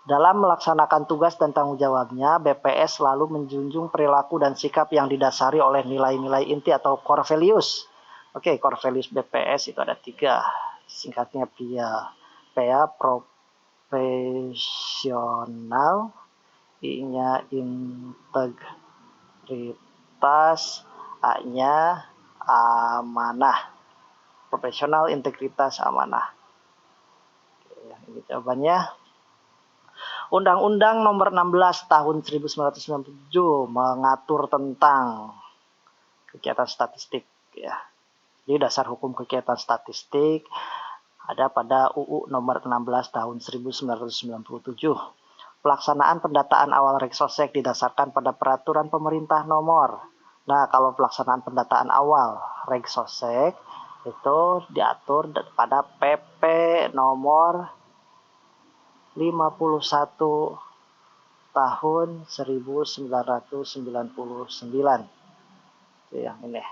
Dalam melaksanakan tugas dan tanggung jawabnya, BPS selalu menjunjung perilaku dan sikap yang didasari oleh nilai-nilai inti atau core values. Oke, core values BPS itu ada 3. Singkatnya PIA. PIA profesional, I-nya integritas, A-nya amanah. Profesional, integritas, amanah. Oke, ini jawabannya. Undang-Undang Nomor 16 Tahun 1997 mengatur tentang kegiatan statistik ya. Jadi dasar hukum kegiatan statistik ada pada UU Nomor 16 Tahun 1997. Pelaksanaan pendataan awal Reksosek didasarkan pada peraturan pemerintah nomor. Nah, kalau pelaksanaan pendataan awal Reksosek itu diatur pada PP nomor 51 tahun 1999. Itu yang ini.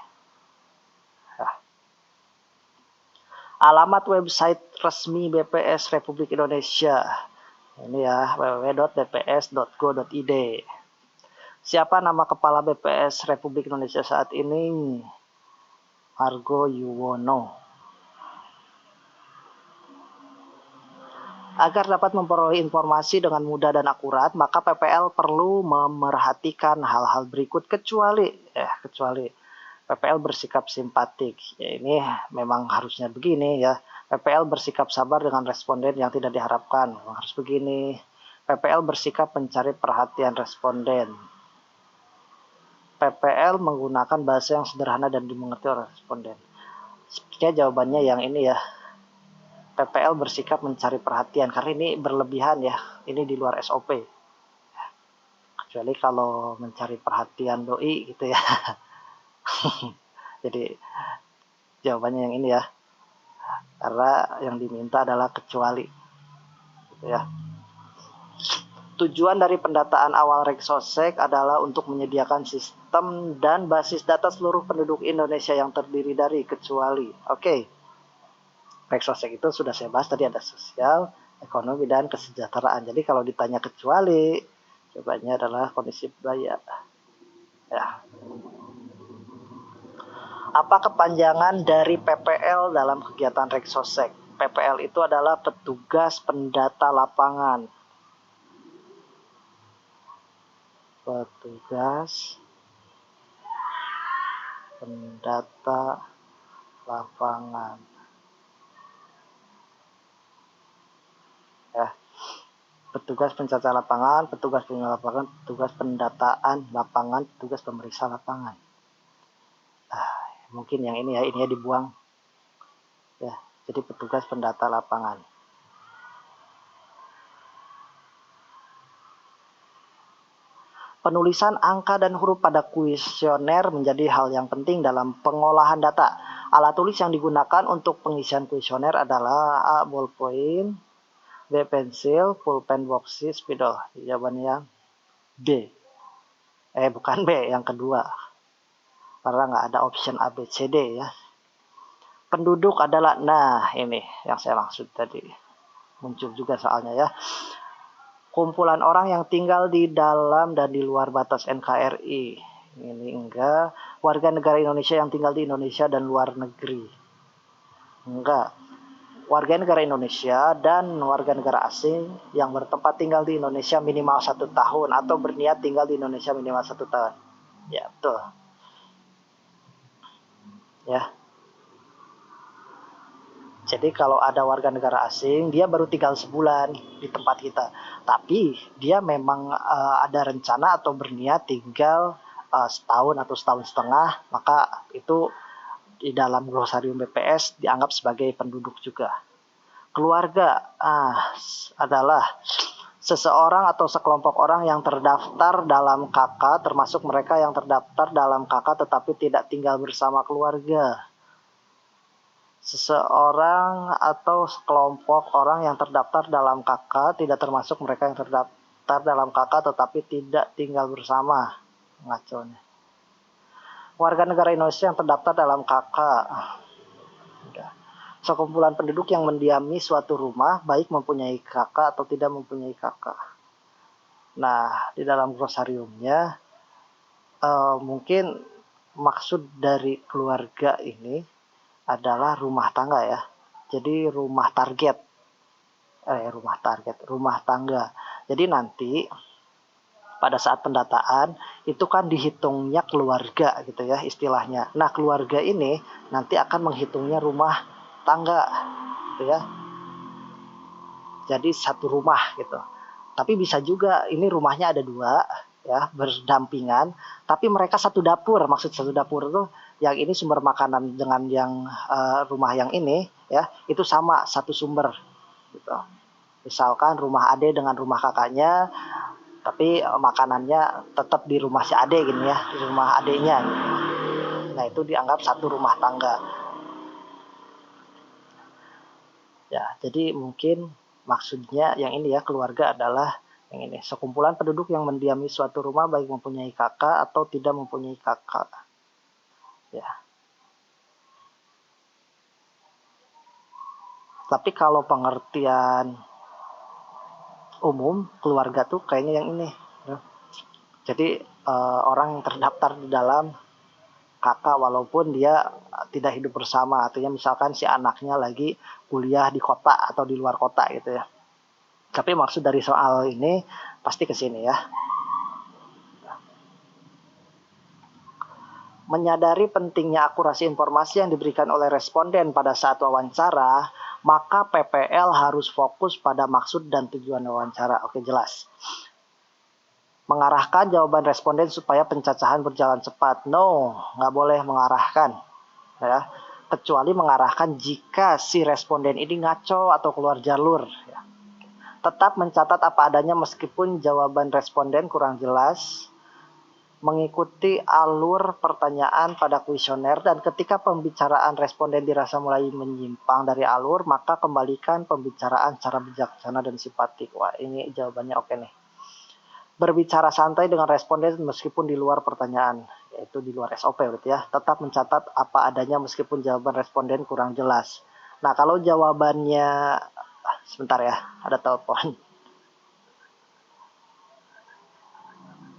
Nah. Alamat website resmi BPS Republik Indonesia. Ini ya, www.bps.go.id. Siapa nama kepala BPS Republik Indonesia saat ini? Argo Yuwono. Agar dapat memperoleh informasi dengan mudah dan akurat, maka PPL perlu memerhatikan hal-hal berikut kecuali PPL bersikap simpatik. Ya, ini memang harusnya begini ya. PPL bersikap sabar dengan responden yang tidak diharapkan. Memang harus begini. PPL bersikap mencari perhatian responden. PPL menggunakan bahasa yang sederhana dan dimengerti oleh responden. Sepertinya jawabannya yang ini ya. PPL bersikap mencari perhatian karena ini berlebihan ya. Ini di luar SOP. Kecuali kalau mencari perhatian doi gitu ya. Jadi jawabannya yang ini ya. Karena yang diminta adalah kecuali. Gitu ya. Tujuan dari pendataan awal Reksosek adalah untuk menyediakan sistem dan basis data seluruh penduduk Indonesia yang terdiri dari kecuali. Oke. Reksosek itu sudah saya bahas tadi, ada sosial, ekonomi, dan kesejahteraan. Jadi kalau ditanya kecuali, jawabannya adalah kondisi budaya. Ya. Apa kepanjangan dari PPL dalam kegiatan Reksosek? PPL itu adalah petugas pendata lapangan. Petugas pendata lapangan. Ya. Petugas pencatatan lapangan, petugas penyedia lapangan, petugas pendataan lapangan, petugas pemeriksa lapangan. Mungkin yang ini ya dibuang. Ya, jadi petugas pendata lapangan. Penulisan angka dan huruf pada kuesioner menjadi hal yang penting dalam pengolahan data. Alat tulis yang digunakan untuk pengisian kuesioner adalah A. Ballpoint, B. Pensil, pulpen, boxes, spidol. Jawabannya yang B. Bukan B, yang kedua. Karena nggak ada option A, B, C, D ya. Penduduk adalah, nah ini yang saya maksud tadi. Muncul juga soalnya ya. Kumpulan orang yang tinggal di dalam dan di luar batas NKRI. Ini enggak. Warga negara Indonesia yang tinggal di Indonesia dan luar negeri. Enggak. Warga negara Indonesia dan warga negara asing yang bertempat tinggal di Indonesia minimal 1 tahun atau berniat tinggal di Indonesia minimal 1 tahun. Ya, betul. Ya. Jadi kalau ada warga negara asing, dia baru tinggal sebulan di tempat kita. Tapi dia memang ada rencana atau berniat tinggal setahun atau setahun setengah, maka itu di dalam glosarium BPS dianggap sebagai penduduk juga. Keluarga adalah seseorang atau sekelompok orang yang terdaftar dalam KK, termasuk mereka yang terdaftar dalam KK tetapi tidak tinggal bersama keluarga. Seseorang atau sekelompok orang yang terdaftar dalam KK tidak termasuk mereka yang terdaftar dalam KK tetapi tidak tinggal bersama. Ngaconya. Warga negara Indonesia yang terdaftar dalam KK. Sekumpulan penduduk yang mendiami suatu rumah, baik mempunyai kakak atau tidak mempunyai kakak. Nah, di dalam glosariumnya, mungkin maksud dari keluarga ini adalah rumah tangga ya. Jadi rumah tangga. Jadi nanti pada saat pendataan itu kan dihitungnya keluarga gitu ya istilahnya. Nah, keluarga ini nanti akan menghitungnya rumah tangga gitu ya. Jadi satu rumah gitu. Tapi bisa juga ini rumahnya ada dua ya berdampingan, tapi mereka satu dapur. Maksud satu dapur itu yang ini sumber makanan dengan yang rumah yang ini ya itu sama satu sumber gitu. Misalkan rumah ade dengan rumah kakaknya, tapi makanannya tetap di rumah si ade gini ya, di rumah adenya. Gitu. Nah itu dianggap satu rumah tangga. Ya, jadi mungkin maksudnya yang ini ya keluarga adalah yang ini sekumpulan penduduk yang mendiami suatu rumah baik mempunyai kakak atau tidak mempunyai kakak. Ya. Tapi kalau pengertian umum keluarga tuh kayaknya yang ini. Ya. Jadi orang yang terdaftar di dalam kakak walaupun dia tidak hidup bersama, artinya misalkan si anaknya lagi kuliah di kota atau di luar kota gitu ya. Tapi maksud dari soal ini pasti ke sini ya. Menyadari pentingnya akurasi informasi yang diberikan oleh responden pada saat wawancara, maka PPL harus fokus pada maksud dan tujuan wawancara. Oke, jelas. Mengarahkan jawaban responden supaya pencacahan berjalan cepat. No, nggak boleh mengarahkan. Ya. Kecuali mengarahkan jika si responden ini ngaco atau keluar jalur. Ya. Tetap mencatat apa adanya meskipun jawaban responden kurang jelas. Mengikuti alur pertanyaan pada kuesioner dan ketika pembicaraan responden dirasa mulai menyimpang dari alur, maka kembalikan pembicaraan secara bijaksana dan simpatik. Wah, ini jawabannya oke nih. Berbicara santai dengan responden meskipun di luar pertanyaan, yaitu di luar SOP berarti ya. Tetap mencatat apa adanya meskipun jawaban responden kurang jelas. Nah, kalau jawabannya sebentar ya, ada telepon.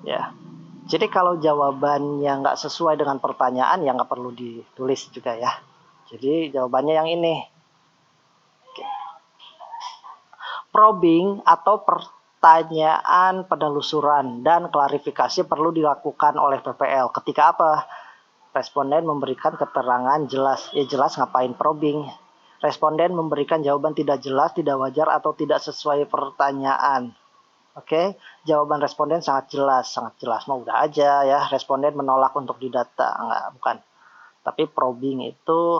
Ya. Jadi kalau jawabannya nggak sesuai dengan pertanyaan ya nggak perlu ditulis juga ya. Jadi jawabannya yang ini. Probing atau pertanyaan penelusuran dan klarifikasi perlu dilakukan oleh PPL. Ketika apa? Responden memberikan keterangan jelas. Ya jelas ngapain probing? Responden memberikan jawaban tidak jelas, tidak wajar atau tidak sesuai pertanyaan. Oke, jawaban responden sangat jelas, Mau udah aja ya, responden menolak untuk didata, enggak, bukan. Tapi probing itu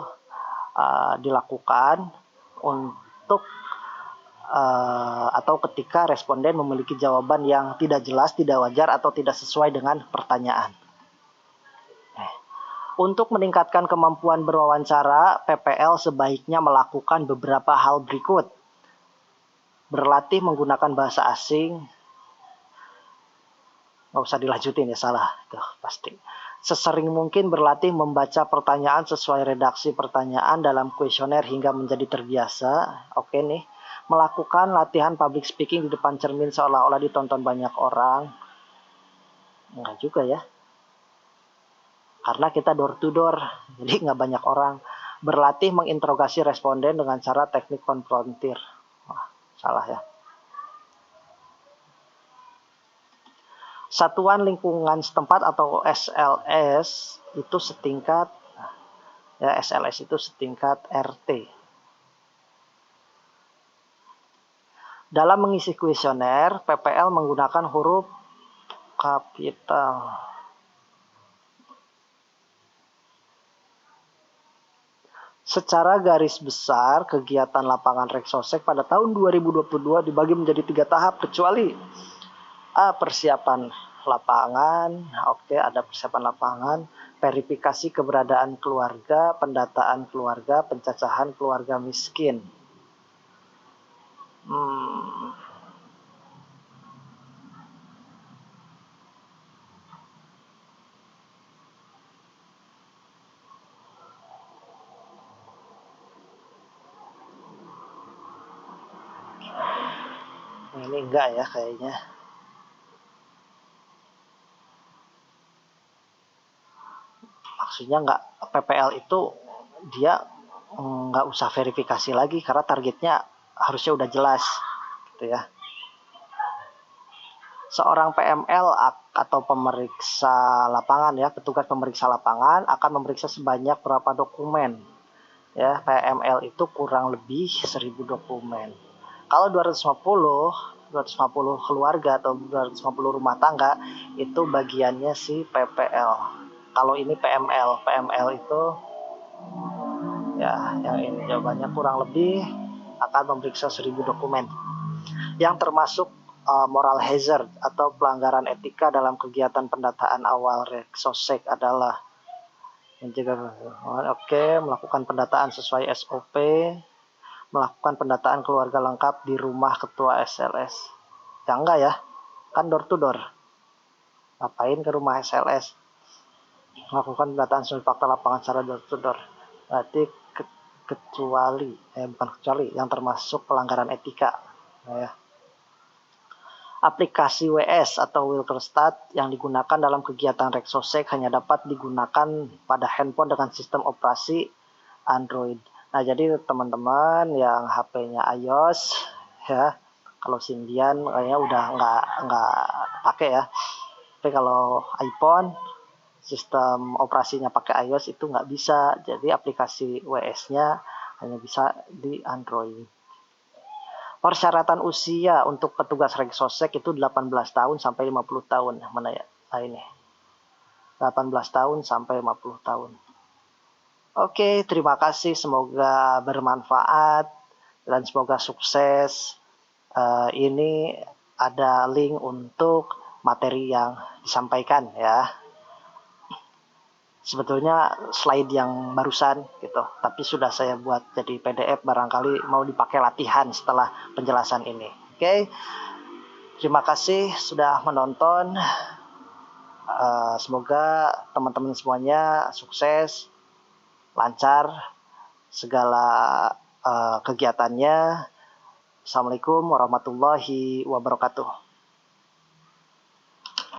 dilakukan untuk atau ketika responden memiliki jawaban yang tidak jelas, tidak wajar atau tidak sesuai dengan pertanyaan. Untuk meningkatkan kemampuan berwawancara, PPL sebaiknya melakukan beberapa hal berikut. Berlatih menggunakan bahasa asing, nggak usah dilanjutin ya, salah tuh pasti. Sesering mungkin berlatih membaca pertanyaan sesuai redaksi pertanyaan dalam kuesioner hingga menjadi terbiasa. Oke nih, melakukan latihan public speaking di depan cermin seolah-olah ditonton banyak orang. Enggak juga ya, karena kita door to door, jadi nggak banyak orang. Berlatih menginterogasi responden dengan cara teknik konfrontir. Wah, salah ya. Satuan lingkungan setempat atau SLS itu setingkat ya SLS itu setingkat RT. Dalam mengisi kuesioner, PPL menggunakan huruf kapital. Secara garis besar, kegiatan lapangan Reksosek pada tahun 2022 dibagi menjadi 3 tahap, kecuali persiapan lapangan. Oke, ada persiapan lapangan, verifikasi keberadaan keluarga, pendataan keluarga, pencacahan keluarga miskin. Ini enggak ya kayaknya. Maksudnya enggak, PPL itu dia nggak usah verifikasi lagi karena targetnya harusnya udah jelas gitu ya. Seorang PML atau pemeriksa lapangan ya, petugas pemeriksa lapangan akan memeriksa sebanyak berapa dokumen. Ya, PML itu kurang lebih 1000 dokumen. Kalau 250 keluarga atau 250 rumah tangga itu bagiannya si PPL. Kalau ini PML, PML itu ya yang ini jawabannya kurang lebih akan memeriksa 1000 dokumen. Yang termasuk moral hazard atau pelanggaran etika dalam kegiatan pendataan awal Reksosek adalah mencegah melakukan pendataan sesuai SOP, melakukan pendataan keluarga lengkap di rumah ketua SLS. Ya enggak ya, kan door to door. Ngapain ke rumah SLS? Melakukan pendataan sesuai fakta lapangan secara door to door. Berarti bukan kecuali yang termasuk pelanggaran etika. Nah, ya. Aplikasi WS atau Wilkerstat yang digunakan dalam kegiatan Reksosek hanya dapat digunakan pada handphone dengan sistem operasi Android. Nah, jadi teman-teman yang HP-nya iOS ya, kalau Symbian kayaknya udah nggak pakai ya. Tapi kalau iPhone sistem operasinya pakai iOS itu nggak bisa. Jadi aplikasi WS-nya hanya bisa di Android. Persyaratan usia untuk petugas Reksosek itu 18 tahun sampai 50 tahun. Mana ya? Nah ini. 18 tahun sampai 50 tahun. Oke, terima kasih. Semoga bermanfaat dan semoga sukses. Ini ada link untuk materi yang disampaikan ya. Sebetulnya slide yang barusan gitu, tapi sudah saya buat jadi PDF, barangkali mau dipakai latihan setelah penjelasan ini. Oke, terima kasih sudah menonton. Semoga teman-teman semuanya sukses, lancar segala kegiatannya. Assalamualaikum warahmatullahi wabarakatuh.